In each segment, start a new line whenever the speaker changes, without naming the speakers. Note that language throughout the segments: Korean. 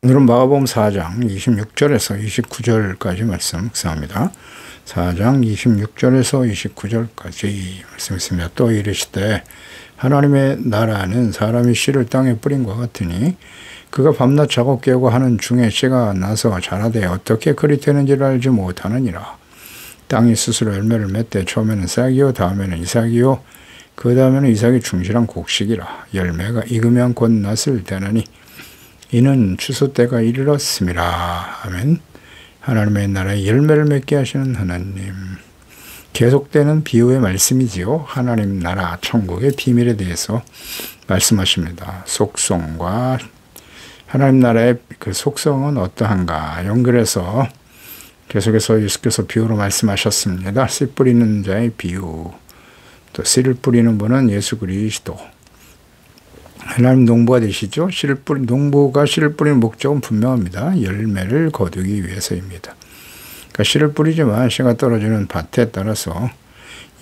오늘은 마가복음 4장 26절에서 29절까지 말씀 묵상합니다. 4장 26절에서 29절까지 말씀했습니다. 또 이르시되 하나님의 나라는 사람이 씨를 땅에 뿌린과 같으니 그가 밤낮 자고 깨고 하는 중에 씨가 나서 자라되 어떻게 그리 되는지를 알지 못하느니라. 땅이 스스로 열매를 맺되 처음에는 싹이요 다음에는 이삭이요 그 다음에는 이삭이 충실한 곡식이라. 열매가 익으면 곧 낫을 되느니 이는 추수 때가 이르렀음이라. 아멘. 하나님의 나라에 열매를 맺게 하시는 하나님. 계속되는 비유의 말씀이지요. 하나님 나라 천국의 비밀에 대해서 말씀하십니다. 속성과 하나님 나라의 그 속성은 어떠한가 연결해서 계속해서 예수께서 비유로 말씀하셨습니다. 씨 뿌리는 자의 비유. 또 씨를 뿌리는 분은 예수 그리스도. 하나님 농부가 되시죠. 농부가 씨를 뿌리는 목적은 분명합니다. 열매를 거두기 위해서입니다. 그러니까 씨를 뿌리지만 씨가 떨어지는 밭에 따라서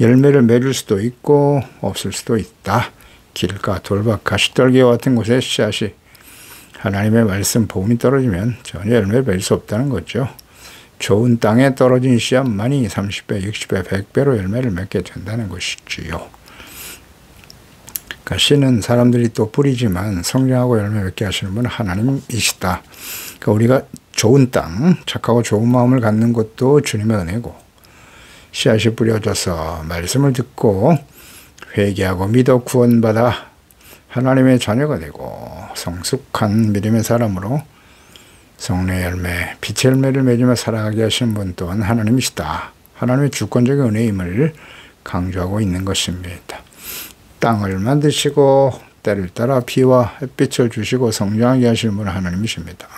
열매를 맺을 수도 있고 없을 수도 있다. 길가, 돌밭, 가시떨기와 같은 곳에 씨앗이 하나님의 말씀, 복음이 떨어지면 전혀 열매를 맺을 수 없다는 거죠. 좋은 땅에 떨어진 씨앗만이 30배, 60배, 100배로 열매를 맺게 된다는 것이지요. 그러니까 씨는 사람들이 또 뿌리지만 성장하고 열매 맺게 하시는 분은 하나님이시다. 그러니까 우리가 좋은 땅, 착하고 좋은 마음을 갖는 것도 주님의 은혜고, 씨앗이 뿌려져서 말씀을 듣고 회개하고 믿어 구원받아 하나님의 자녀가 되고 성숙한 믿음의 사람으로 성령의 열매, 빛의 열매를 맺으며 살아가게 하시는 분 또한 하나님이시다. 하나님의 주권적인 은혜임을 강조하고 있는 것입니다. 땅을 만드시고 때를 따라 비와 햇빛을 주시고 성장하게 하시는 분은 하나님이십니다.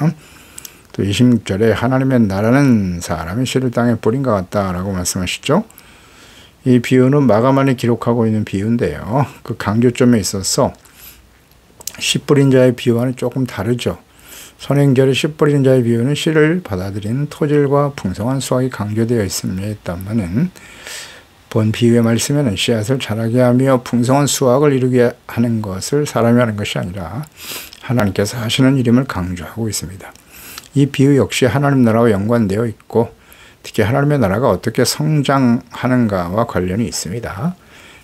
또 26절에 하나님의 나라는 사람이 씨를 땅에 뿌린 것 같다라고 말씀하시죠. 이 비유는 마가만이 기록하고 있는 비유인데요. 그 강조점에 있어서 씨 뿌린 자의 비유와는 조금 다르죠. 선행절에 씨 뿌리는 자의 비유는 씨를 받아들이는 토질과 풍성한 수확이 강조되어 있습니다만은 본 비유의 말씀에는 씨앗을 자라게 하며 풍성한 수확을 이루게 하는 것을 사람이 하는 것이 아니라 하나님께서 하시는 일임을 강조하고 있습니다. 이 비유 역시 하나님 나라와 연관되어 있고 특히 하나님의 나라가 어떻게 성장하는가와 관련이 있습니다.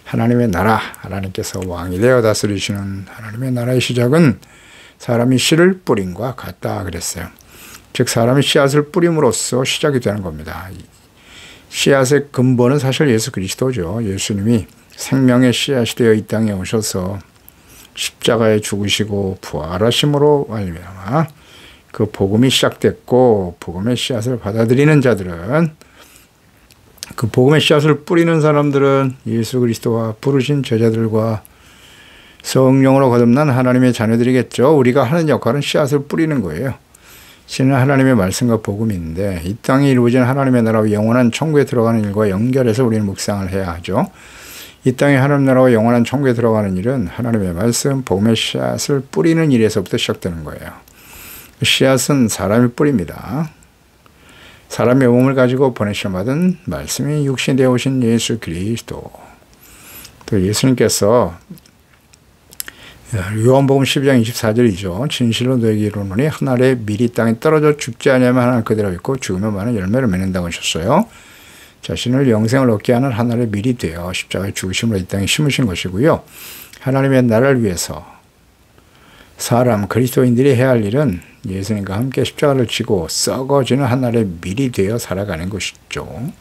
하나님의 나라, 하나님께서 왕이 되어 다스리시는 하나님의 나라의 시작은 사람이 씨를 뿌림과 같다 그랬어요. 즉 사람이 씨앗을 뿌림으로써 시작이 되는 겁니다. 씨앗의 근본은 사실 예수 그리스도죠. 예수님이 생명의 씨앗이 되어 이 땅에 오셔서 십자가에 죽으시고 부활하심으로 말미암아 그 복음이 시작됐고 복음의 씨앗을 받아들이는 자들은 그 복음의 씨앗을 뿌리는 사람들은 예수 그리스도와 부르신 제자들과 성령으로 거듭난 하나님의 자녀들이겠죠. 우리가 하는 역할은 씨앗을 뿌리는 거예요. 씨는 하나님의 말씀과 복음인데 이 땅에 이루어진 하나님의 나라와 영원한 천국에 들어가는 일과 연결해서 우리는 묵상을 해야 하죠. 이 땅에 하나님 나라와 영원한 천국에 들어가는 일은 하나님의 말씀, 복음의 씨앗을 뿌리는 일에서부터 시작되는 거예요. 씨앗은 사람이 뿌립니다. 사람의 몸을 가지고 보내심 받은 말씀이 육신이 되어 오신 예수 그리스도. 또 예수님께서 요한복음 12장 24절이죠. 진실로 너에게 이르노니 한 알에 밀이 땅에 떨어져 죽지 아니하면 하나 그대로 있고 죽으면 많은 열매를 맺는다고 하셨어요. 자신을 영생을 얻게 하는 한 알의 밀이 되어 십자가에 죽으심으로 이 땅에 심으신 것이고요. 하나님의 나라를 위해서 사람 그리스도인들이 해야 할 일은 예수님과 함께 십자가를 지고 썩어지는 한 알의 밀이 되어 살아가는 것이죠.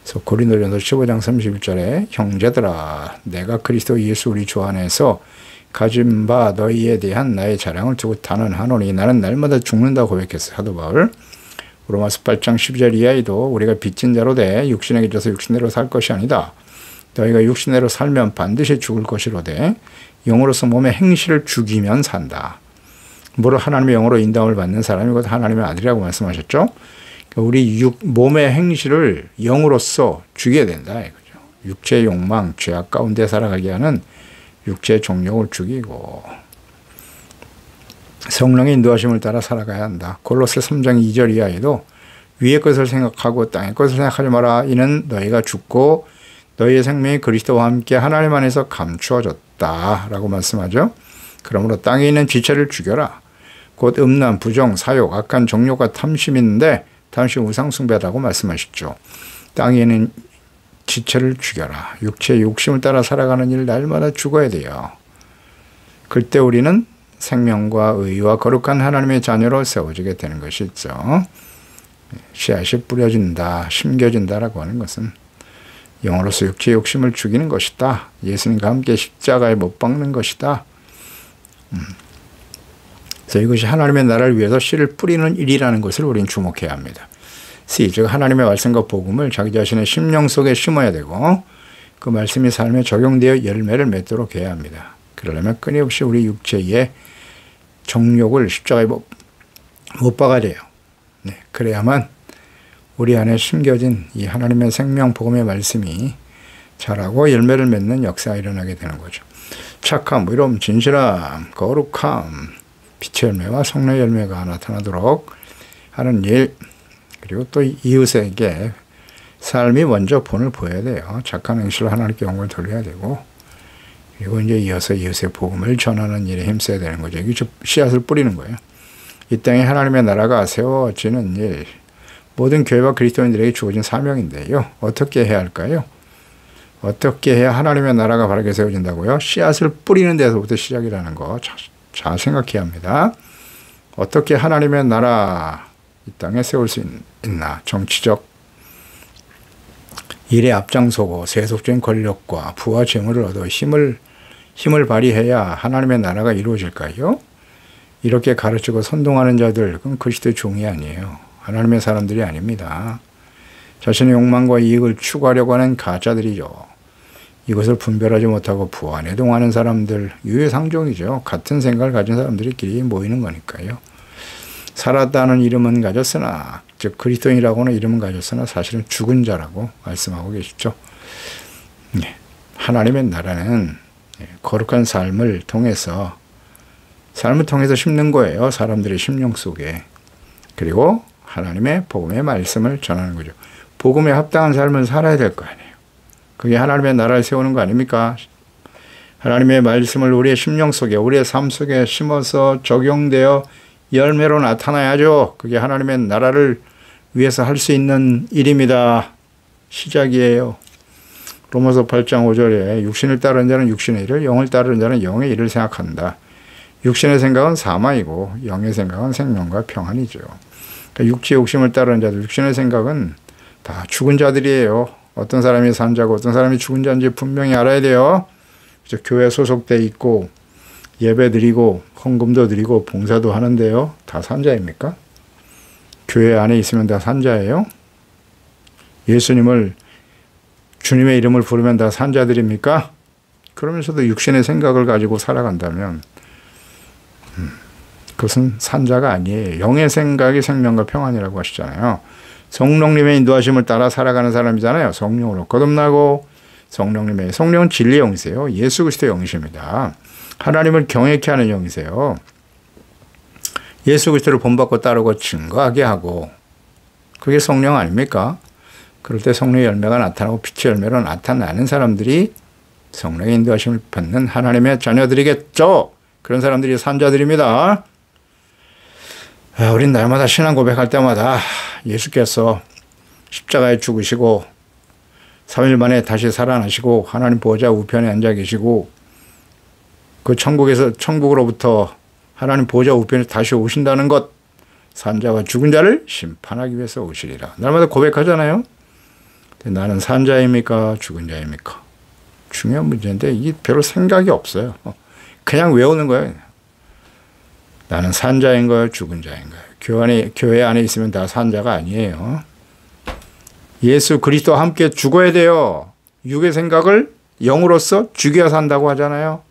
그래서 고린도전서 15장 31절에 형제들아 내가 그리스도 예수 우리 주 안에서 가진 바 너희에 대한 나의 자랑을 두고 단언하노니 나는 날마다 죽는다고 고백했어요. 사도 바울. 로마서 8장 12절 이하에도 우리가 빚진 자로 돼 육신에게 져서 육신대로 살 것이 아니다. 너희가 육신대로 살면 반드시 죽을 것이로되 영으로서 몸의 행실을 죽이면 산다. 무릇 하나님의 영으로 인도함을 받는 사람이 곧 하나님의 아들이라고 말씀하셨죠. 우리 몸의 행실을 영으로서 죽여야 된다. 이거죠. 육체의 욕망, 죄악 가운데 살아가게 하는 육체의 정욕을 죽이고 성령의 인도하심을 따라 살아가야 한다. 골로새 3장 2절 이하에도 위의 것을 생각하고 땅의 것을 생각하지 마라. 이는 너희가 죽고 너희의 생명이 그리스도와 함께 하나님 안에서 감추어졌다 라고 말씀하죠. 그러므로 땅에 있는 지체를 죽여라. 곧 음란, 부정, 사욕, 악한 정욕과 탐심인데 탐심 우상숭배라고 말씀하셨죠. 땅에 있는 지체를 죽여라. 육체의 욕심을 따라 살아가는 일 날마다 죽어야 돼요. 그때 우리는 생명과 의와 거룩한 하나님의 자녀로 세워지게 되는 것이죠. 씨앗이 뿌려진다, 심겨진다라고 하는 것은 영으로서 육체의 욕심을 죽이는 것이다. 예수님과 함께 십자가에 못 박는 것이다. 그래서 이것이 하나님의 나라를 위해서 씨를 뿌리는 일이라는 것을 우리는 주목해야 합니다. 씨, 즉 하나님의 말씀과 복음을 자기 자신의 심령 속에 심어야 되고 그 말씀이 삶에 적용되어 열매를 맺도록 해야 합니다. 그러려면 끊임없이 우리 육체의 정욕을 십자가에 못 박아야 돼요. 네, 그래야만 우리 안에 심겨진 이 하나님의 생명 복음의 말씀이 자라고 열매를 맺는 역사가 일어나게 되는 거죠. 착함, 의로움, 진실함, 거룩함, 빛의 열매와 성령의 열매가 나타나도록 하는 일, 그리고 또 이웃에게 삶이 먼저 본을 보여야 돼요. 착한 행실로 하나님께 영광을 돌려야 되고, 그리고 이제 이어서 이웃의 복음을 전하는 일에 힘써야 되는 거죠. 이게 씨앗을 뿌리는 거예요. 이 땅에 하나님의 나라가 세워지는 일, 모든 교회와 그리스도인들에게 주어진 사명인데요. 어떻게 해야 할까요? 어떻게 해야 하나님의 나라가 바르게 세워진다고요? 씨앗을 뿌리는 데서부터 시작이라는 거 잘 생각해야 합니다. 어떻게 하나님의 나라 이 땅에 세울 수 있나? 정치적 일에 앞장서고 세속적인 권력과 부와 재물을 얻어 힘을 발휘해야 하나님의 나라가 이루어질까요? 이렇게 가르치고 선동하는 자들, 그건 그리스도의 종이 아니에요. 하나님의 사람들이 아닙니다. 자신의 욕망과 이익을 추구하려고 하는 가짜들이죠. 이것을 분별하지 못하고 부와 내동하는 사람들, 유해상종이죠. 같은 생각을 가진 사람들끼리 모이는 거니까요. 살았다는 이름은 가졌으나, 즉 그리스도인이라고는 이름은 가졌으나 사실은 죽은 자라고 말씀하고 계시죠. 네. 하나님의 나라는 거룩한 삶을 통해서 심는 거예요. 사람들의 심령 속에. 그리고 하나님의 복음의 말씀을 전하는 거죠. 복음에 합당한 삶을 살아야 될 거 아니에요. 그게 하나님의 나라를 세우는 거 아닙니까? 하나님의 말씀을 우리의 심령 속에, 우리의 삶 속에 심어서 적용되어 열매로 나타나야죠. 그게 하나님의 나라를 위해서 할 수 있는 일입니다. 시작이에요. 로마서 8장 5절에 육신을 따르는 자는 육신의 일을, 영을 따르는 자는 영의 일을 생각한다. 육신의 생각은 사망이고 영의 생각은 생명과 평안이죠. 그러니까 육체의 욕심을 따르는 자들, 육신의 생각은 다 죽은 자들이에요. 어떤 사람이 산 자고 어떤 사람이 죽은 자인지 분명히 알아야 돼요. 그래서 교회에 소속돼 있고 예배 드리고 헌금도 드리고 봉사도 하는데요. 다 산자입니까? 교회 안에 있으면 다 산자예요? 예수님을, 주님의 이름을 부르면 다 산자들입니까? 그러면서도 육신의 생각을 가지고 살아간다면 그것은 산자가 아니에요. 영의 생각이 생명과 평안이라고 하시잖아요. 성령님의 인도하심을 따라 살아가는 사람이잖아요. 성령으로 거듭나고, 성령은 진리의 영이세요. 예수 그리스도의 영이십니다. 하나님을 경외케 하는 영이세요. 예수 그리스도를 본받고 따르고 증거하게 하고, 그게 성령 아닙니까? 그럴 때 성령의 열매가 나타나고 빛의 열매로 나타나는 사람들이 성령의 인도하심을 받는 하나님의 자녀들이겠죠. 그런 사람들이 산자들입니다. 우린 날마다 신앙 고백할 때마다 예수께서 십자가에 죽으시고 3일 만에 다시 살아나시고 하나님 보좌 우편에 앉아 계시고 그 천국으로부터 하나님 보좌 우편에 다시 오신다는 것, 산자와 죽은 자를 심판하기 위해서 오시리라. 날마다 고백하잖아요. 나는 산자입니까? 죽은 자입니까? 중요한 문제인데 이게 별로 생각이 없어요. 그냥 외우는 거예요. 나는 산자인 거예요? 죽은 자인 거예요? 교회 안에 있으면 다 산자가 아니에요. 예수 그리스도와 함께 죽어야 돼요. 육의 생각을 영으로서 죽여 산다고 하잖아요.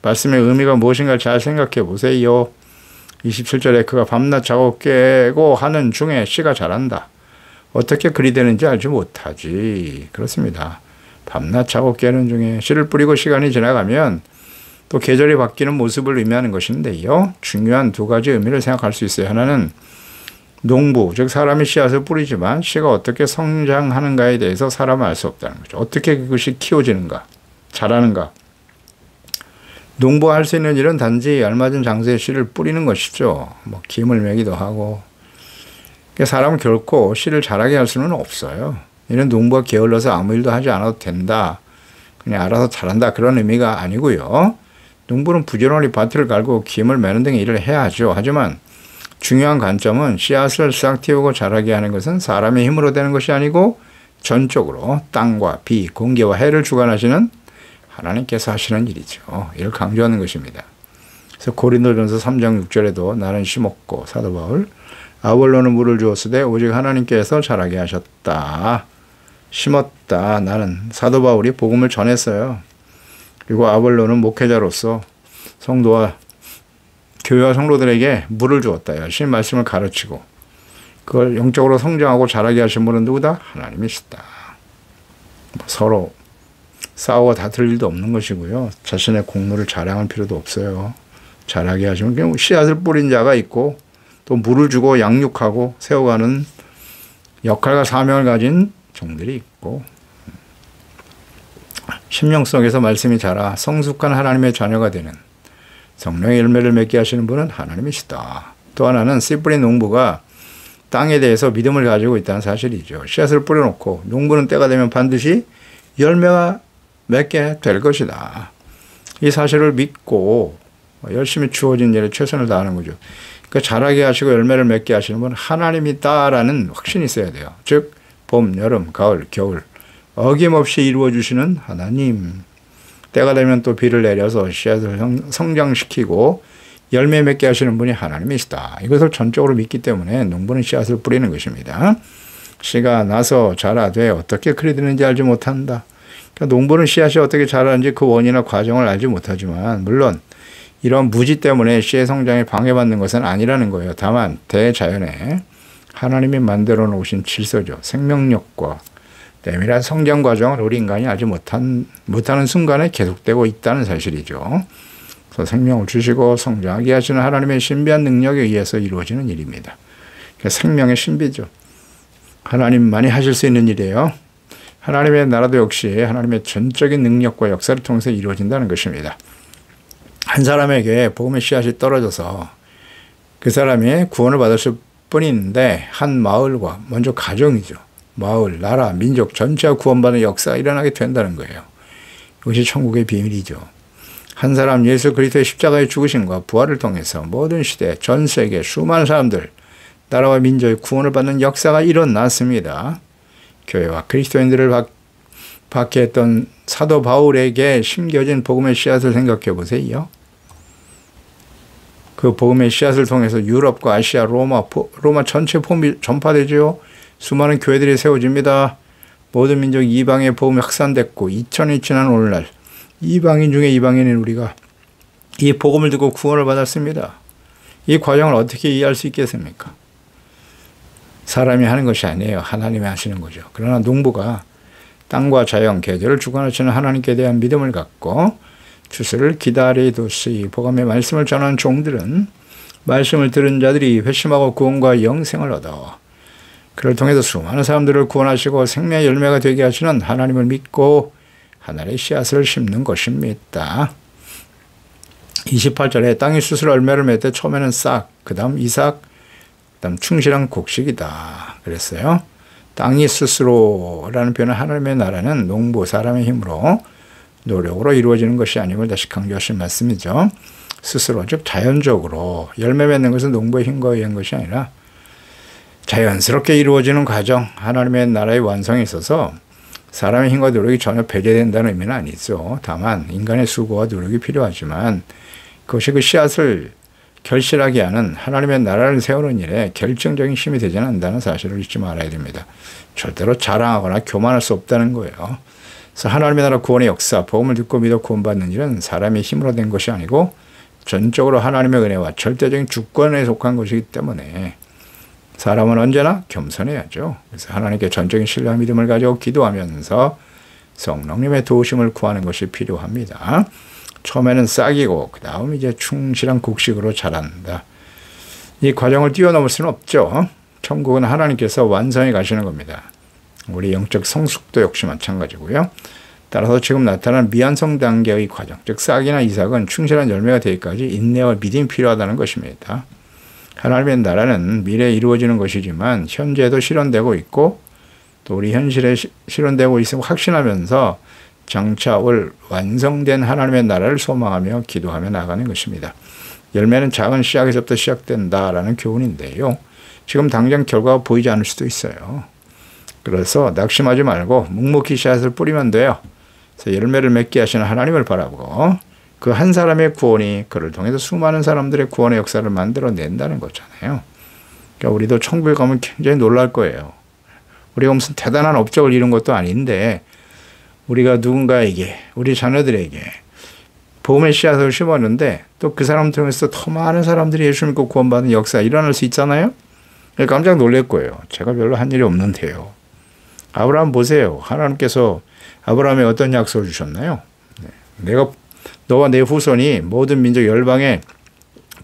말씀의 의미가 무엇인가 잘 생각해 보세요. 27절에 그가 밤낮 자고 깨고 하는 중에 씨가 자란다. 어떻게 그리 되는지 알지 못하지. 그렇습니다. 밤낮 자고 깨는 중에 씨를 뿌리고 시간이 지나가면 또 계절이 바뀌는 모습을 의미하는 것인데요. 중요한 두 가지 의미를 생각할 수 있어요. 하나는 농부, 즉 사람이 씨앗을 뿌리지만 씨가 어떻게 성장하는가에 대해서 사람은 알 수 없다는 거죠. 어떻게 그것이 키워지는가, 자라는가. 농부가 할 수 있는 일은 단지 알맞은 장소에 씨를 뿌리는 것이죠. 뭐 김을 매기도 하고. 사람은 결코 씨를 자라게 할 수는 없어요. 이는 농부가 게을러서 아무 일도 하지 않아도 된다, 그냥 알아서 자란다, 그런 의미가 아니고요. 농부는 부지런히 밭을 갈고 김을 매는 등의 일을 해야 하죠. 하지만 중요한 관점은 씨앗을 싹 틔우고 자라게 하는 것은 사람의 힘으로 되는 것이 아니고 전적으로 땅과 비, 공기와 해를 주관하시는 하나님께서 하시는 일이죠. 이를 강조하는 것입니다. 그래서 고린도전서 3장 6절에도 나는 심었고 사도 바울 아볼로는 물을 주었으되 오직 하나님께서 자라게 하셨다. 심었다. 나는 사도 바울이 복음을 전했어요. 그리고 아볼로는 목회자로서 성도와 교회와 성도들에게 물을 주었다. 열심히 말씀을 가르치고 그걸 영적으로 성장하고 자라게 하신 분은 누구다? 하나님이시다. 서로 싸우고 다툴 일도 없는 것이고요. 자신의 공로를 자랑할 필요도 없어요. 자라게 하시면 그냥 씨앗을 뿌린 자가 있고 또 물을 주고 양육하고 세워가는 역할과 사명을 가진 종들이 있고, 심령 속에서 말씀이 자라 성숙한 하나님의 자녀가 되는 성령의 열매를 맺게 하시는 분은 하나님이시다. 또 하나는 씨 뿌린 농부가 땅에 대해서 믿음을 가지고 있다는 사실이죠. 씨앗을 뿌려놓고 농부는 때가 되면 반드시 열매가 맺게 될 것이다. 이 사실을 믿고 열심히 주어진 일에 최선을 다하는 거죠. 그러니까 자라게 하시고 열매를 맺게 하시는 분은 하나님이다라는 확신이 있어야 돼요. 즉 봄, 여름, 가을, 겨울 어김없이 이루어주시는 하나님. 때가 되면 또 비를 내려서 씨앗을 성장시키고 열매 맺게 하시는 분이 하나님이시다. 이것을 전적으로 믿기 때문에 농부는 씨앗을 뿌리는 것입니다. 씨가 나서 자라되 어떻게 그리 되는지 알지 못한다. 그러니까 농부는 씨앗이 어떻게 자라는지 그 원인이나 과정을 알지 못하지만 물론 이런 무지 때문에 씨의 성장에 방해받는 것은 아니라는 거예요. 다만 대자연에 하나님이 만들어 놓으신 질서죠. 생명력과 내밀한 성장 과정을 우리 인간이 알지 못하는 순간에 계속되고 있다는 사실이죠. 그래서 생명을 주시고 성장하게 하시는 하나님의 신비한 능력에 의해서 이루어지는 일입니다. 생명의 신비죠. 하나님만이 하실 수 있는 일이에요. 하나님의 나라도 역시 하나님의 전적인 능력과 역사를 통해서 이루어진다는 것입니다. 한 사람에게 복음의 씨앗이 떨어져서 그 사람이 구원을 받았을 뿐인데 한 마을과 먼저 가정이죠. 마을, 나라, 민족 전체가 구원받는 역사가 일어나게 된다는 거예요. 이것이 천국의 비밀이죠. 한 사람 예수 그리스도의 십자가의 죽으심과 부활을 통해서 모든 시대, 전 세계 수많은 사람들, 나라와 민족의 구원을 받는 역사가 일어났습니다. 교회와 그리스도인들을 받게 했던 사도 바울에게 심겨진 복음의 씨앗을 생각해 보세요. 그 복음의 씨앗을 통해서 유럽과 아시아, 로마 전체 폼이 전파되죠. 수많은 교회들이 세워집니다. 모든 민족 이방의 복음이 확산됐고 2000년이 지난 오늘날 이방인 중에 이방인인 우리가 이 복음을 듣고 구원을 받았습니다. 이 과정을 어떻게 이해할 수 있겠습니까? 사람이 하는 것이 아니에요. 하나님이 하시는 거죠. 그러나 농부가 땅과 자연, 계절을 주관하시는 하나님께 대한 믿음을 갖고 추수를 기다리듯이 복음의 말씀을 전하는 종들은 말씀을 들은 자들이 회심하고 구원과 영생을 얻어 그를 통해서 수많은 사람들을 구원하시고 생명의 열매가 되게 하시는 하나님을 믿고 하늘의 씨앗을 심는 것입니다. 28절에 땅이 스스로 열매를 맺을 때 처음에는 싹, 그 다음 이삭, 그 다음 충실한 곡식이다 그랬어요. 땅이 스스로라는 표현은 하나님의 나라는 농부, 사람의 힘으로 노력으로 이루어지는 것이 아님을 다시 강조하신 말씀이죠. 스스로, 즉 자연적으로 열매 맺는 것은 농부의 힘과 의한 것이 아니라 자연스럽게 이루어지는 과정, 하나님의 나라의 완성에 있어서 사람의 힘과 노력이 전혀 배제된다는 의미는 아니죠. 다만 인간의 수고와 노력이 필요하지만 그것이 그 씨앗을 결실하게 하는 하나님의 나라를 세우는 일에 결정적인 힘이 되지 않는다는 사실을 잊지 말아야 됩니다. 절대로 자랑하거나 교만할 수 없다는 거예요. 그래서 하나님의 나라 구원의 역사, 복음을 듣고 믿어 구원받는 일은 사람의 힘으로 된 것이 아니고 전적으로 하나님의 은혜와 절대적인 주권에 속한 것이기 때문에 사람은 언제나 겸손해야죠. 그래서 하나님께 전적인 신뢰와 믿음을 가지고 기도하면서 성령님의 도우심을 구하는 것이 필요합니다. 처음에는 싹이고 그 다음 이제 충실한 곡식으로 자란다. 이 과정을 뛰어넘을 수는 없죠. 천국은 하나님께서 완성해 가시는 겁니다. 우리 영적 성숙도 역시 마찬가지고요. 따라서 지금 나타난 미완성 단계의 과정, 즉 싹이나 이삭은 충실한 열매가 되기까지 인내와 믿음이 필요하다는 것입니다. 하나님의 나라는 미래에 이루어지는 것이지만 현재도 실현되고 있고 또 우리 현실에 실현되고 있음을 확신하면서 장차 올 완성된 하나님의 나라를 소망하며 기도하며 나가는 것입니다. 열매는 작은 씨앗에서부터 시작된다라는 교훈인데요. 지금 당장 결과가 보이지 않을 수도 있어요. 그래서 낙심하지 말고 묵묵히 씨앗을 뿌리면 돼요. 그래서 열매를 맺게 하시는 하나님을 바라보고 그 한 사람의 구원이 그를 통해서 수많은 사람들의 구원의 역사를 만들어낸다는 거잖아요. 그러니까 우리도 천국에 가면 굉장히 놀랄 거예요. 우리가 무슨 대단한 업적을 이룬 것도 아닌데 우리가 누군가에게, 우리 자녀들에게 복음의 씨앗을 심었는데 또 그 사람 통해서 더 많은 사람들이 예수 믿고 구원받는 역사가 일어날 수 있잖아요. 깜짝 놀랄 거예요. 제가 별로 한 일이 없는데요. 아브라함 보세요. 하나님께서 아브라함에 어떤 약속을 주셨나요? 내가 너와 내 후손이 모든 민족 열방의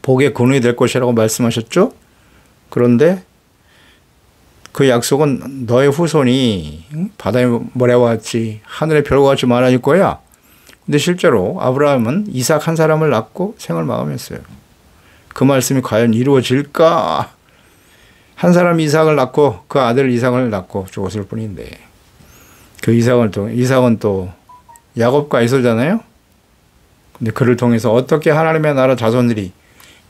복의 근원이 될 것이라고 말씀하셨죠? 그런데 그 약속은 너의 후손이 바다의 모래와 같이 하늘의 별과 같이 많아질 거야. 근데 실제로 아브라함은 이삭 한 사람을 낳고 생을 마감했어요. 그 말씀이 과연 이루어질까? 한 사람 이삭을 낳고 그 아들 이삭을 낳고 죽었을 뿐인데 그 이삭은 또 야곱과 에서잖아요. 근데 그를 통해서 어떻게 하나님의 나라 자손들이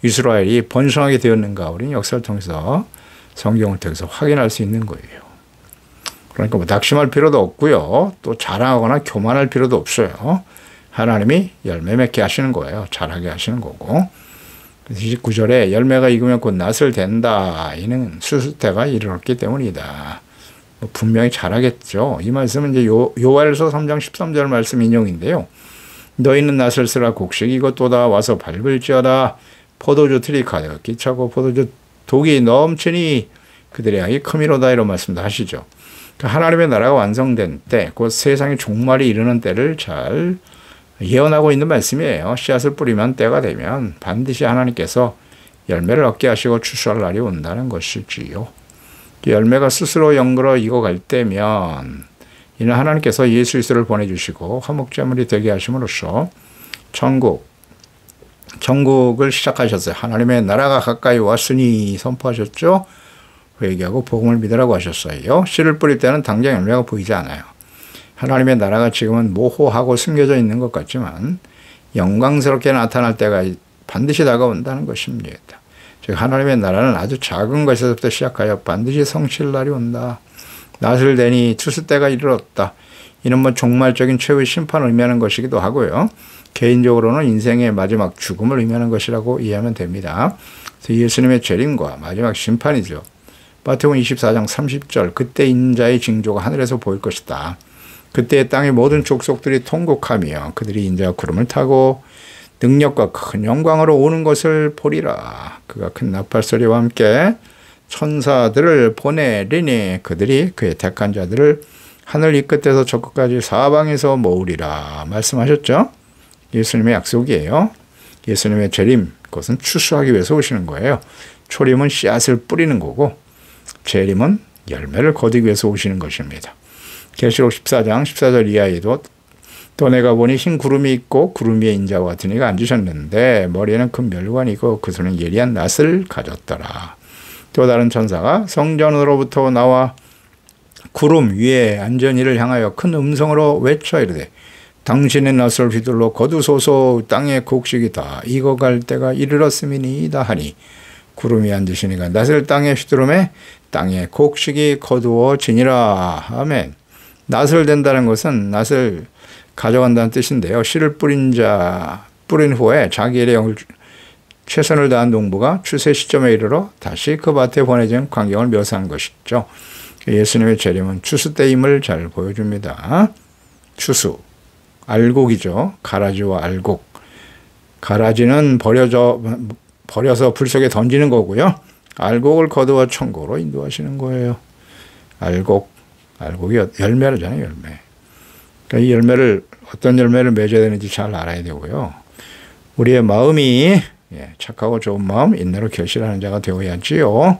이스라엘이 번성하게 되었는가 우리는 역사를 통해서 성경을 통해서 확인할 수 있는 거예요. 그러니까 뭐 낙심할 필요도 없고요. 또 자랑하거나 교만할 필요도 없어요. 하나님이 열매 맺게 하시는 거예요. 잘하게 하시는 거고. 29절에 열매가 익으면 곧 낫을 된다. 이는 수수 때가 이르렀기 때문이다. 뭐 분명히 잘하겠죠. 이 말씀은 이제 요엘서 3장 13절 말씀 인용인데요. 너희는 낫을 쓰라 곡식 이것도다 와서 밟을지어다. 포도주 틀이 가득히 차고 포도주 독이 넘치니 그들의 양이 크미로다 이런 말씀도 하시죠. 하나님의 나라가 완성된 때, 곧 세상의 종말이 이르는 때를 잘 예언하고 있는 말씀이에요. 씨앗을 뿌리면 때가 되면 반드시 하나님께서 열매를 얻게 하시고 추수할 날이 온다는 것이지요. 열매가 스스로 영그러 익어갈 때면 이는 하나님께서 예수 그리스도를 보내주시고 화목제물이 되게 하심으로써 천국을 시작하셨어요. 하나님의 나라가 가까이 왔으니 선포하셨죠. 회개하고 복음을 믿으라고 하셨어요. 씨를 뿌릴 때는 당장 열매가 보이지 않아요. 하나님의 나라가 지금은 모호하고 숨겨져 있는 것 같지만 영광스럽게 나타날 때가 반드시 다가온다는 것입니다. 즉 하나님의 나라는 아주 작은 것에서부터 시작하여 반드시 성취할 날이 온다. 낫을 대니 추수 때가 이르렀다. 이는 뭐 종말적인 최후의 심판을 의미하는 것이기도 하고요. 개인적으로는 인생의 마지막 죽음을 의미하는 것이라고 이해하면 됩니다. 그래서 예수님의 재림과 마지막 심판이죠. 마태복음 24장 30절 그때 인자의 징조가 하늘에서 보일 것이다. 그때 땅의 모든 족속들이 통곡하며 그들이 인자와 구름을 타고 능력과 큰 영광으로 오는 것을 보리라. 그가 큰 나팔소리와 함께 천사들을 보내리니 그들이 그의 택한 자들을 하늘 이 끝에서 저 끝까지 사방에서 모으리라 말씀하셨죠. 예수님의 약속이에요. 예수님의 재림, 그것은 추수하기 위해서 오시는 거예요. 초림은 씨앗을 뿌리는 거고 재림은 열매를 거두기 위해서 오시는 것입니다. 계시록 14장 14절 이하에도 또 내가 보니 흰 구름이 있고 구름 위에 인자와 같은 이가 앉으셨는데 머리에는 큰 멸관이고 그 손에 예리한 낫을 가졌더라. 또 다른 천사가 성전으로부터 나와 구름 위에 앉은 이를 향하여 큰 음성으로 외쳐 이르되 당신의 낫을 휘둘러 거두소서 땅의 곡식이다 익어갈 때가 이르렀음이니이다 하니 구름 위에 앉으신 이가 낫을 땅에 휘두르매 땅의 곡식이 거두어지니라. 아멘. 낫을 댄다는 것은 낫을 가져간다는 뜻인데요. 씨를 뿌린 후에 자기 일에 최선을 다한 농부가 추수의 시점에 이르러 다시 그 밭에 보내진 광경을 묘사한 것이죠. 예수님의 재림은 추수 때임을 잘 보여줍니다. 추수, 알곡이죠. 가라지와 알곡. 가라지는 버려서 불 속에 던지는 거고요. 알곡을 거두어 천국으로 인도하시는 거예요. 알곡이 열매잖아요. 열매. 그러니까 이 열매를 어떤 열매를 맺어야 되는지 잘 알아야 되고요. 우리의 마음이 착하고 좋은 마음, 인내로 결실하는 자가 되어야지요.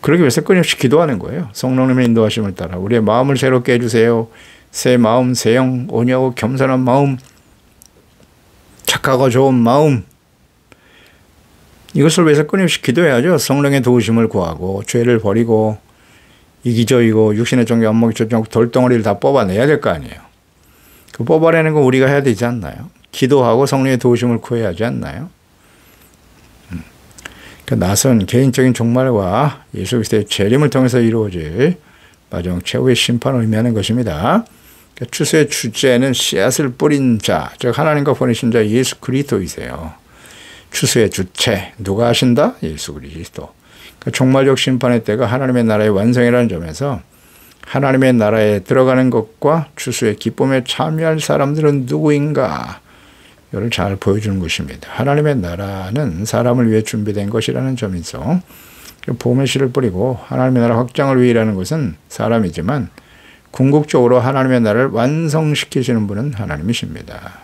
그러기 위해서 끊임없이 기도하는 거예요. 성령님의 인도하심을 따라 우리의 마음을 새롭게 해주세요. 새 마음, 새 영, 온유하고 겸손한 마음, 착하고 좋은 마음, 이것을 위해서 끊임없이 기도해야죠. 성령의 도우심을 구하고 죄를 버리고 이기적이고 육신의 종교 안목이 저쪽 돌덩어리를 다 뽑아내야 될 거 아니에요. 그 뽑아내는 거 우리가 해야 되지 않나요? 기도하고 성령의 도우심을 구해야 하지 않나요? 그 낯선 개인적인 종말과 예수 그리스도의 재림을 통해서 이루어질 마지막 최후의 심판을 의미하는 것입니다. 추수의 주제는 씨앗을 뿌린 자, 즉 하나님과 보내신 자 예수 그리스도이세요. 추수의 주체 누가 하신다? 예수 그리스도. 종말적 심판의 때가 하나님의 나라의 완성이라는 점에서 하나님의 나라에 들어가는 것과 추수의 기쁨에 참여할 사람들은 누구인가? 이걸 잘 보여주는 것입니다. 하나님의 나라는 사람을 위해 준비된 것이라는 점에서 복음의 씨를 뿌리고 하나님의 나라 확장을 위해 일하는 것은 사람이지만 궁극적으로 하나님의 나라를 완성시키시는 분은 하나님이십니다.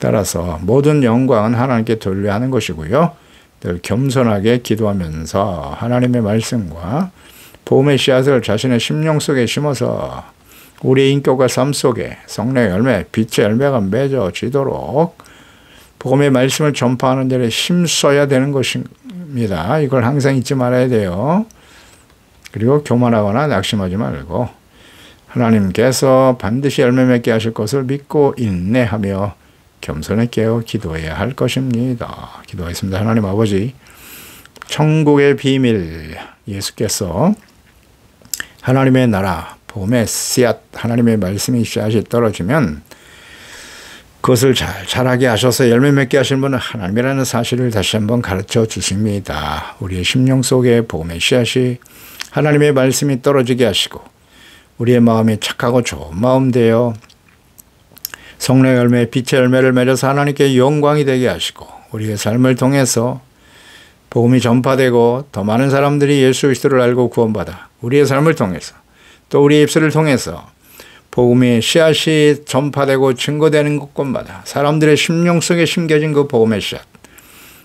따라서 모든 영광은 하나님께 돌려야 하는 것이고요. 늘 겸손하게 기도하면서 하나님의 말씀과 복음의 씨앗을 자신의 심령 속에 심어서 우리의 인격과 삶 속에 성령의 열매, 빛의 열매가 맺어지도록 복음의 말씀을 전파하는 데에 힘써야 되는 것입니다. 이걸 항상 잊지 말아야 돼요. 그리고 교만하거나 낙심하지 말고 하나님께서 반드시 열매 맺게 하실 것을 믿고 인내하며 겸손히 깨어 기도해야 할 것입니다. 기도하겠습니다. 하나님 아버지, 천국의 비밀, 예수께서 하나님의 나라, 복음의 씨앗, 하나님의 말씀이 씨앗이 떨어지면 그것을 잘 자라게 하셔서 열매 맺게 하신 분은 하나님이라는 사실을 다시 한번 가르쳐 주십니다. 우리의 심령 속에 복음의 씨앗이 하나님의 말씀이 떨어지게 하시고 우리의 마음이 착하고 좋은 마음 되어 성령의 열매, 빛의 열매를 맺어서 하나님께 영광이 되게 하시고 우리의 삶을 통해서 복음이 전파되고 더 많은 사람들이 예수 그리스도를 알고 구원받아 우리의 삶을 통해서 또 우리의 입술을 통해서 복음의 씨앗이 전파되고 증거되는 곳곳마다 사람들의 심령 속에 심겨진 그 복음의 씨앗,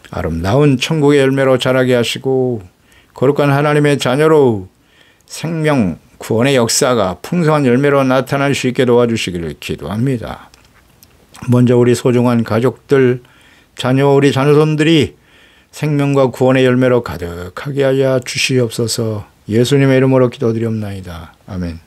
아름다운 천국의 열매로 자라게 하시고 거룩한 하나님의 자녀로 생명, 구원의 역사가 풍성한 열매로 나타날 수 있게 도와주시기를 기도합니다. 먼저 우리 소중한 가족들, 우리 자녀손들이 생명과 구원의 열매로 가득하게 하여 주시옵소서. 예수님의 이름으로 기도드리옵나이다. 아멘.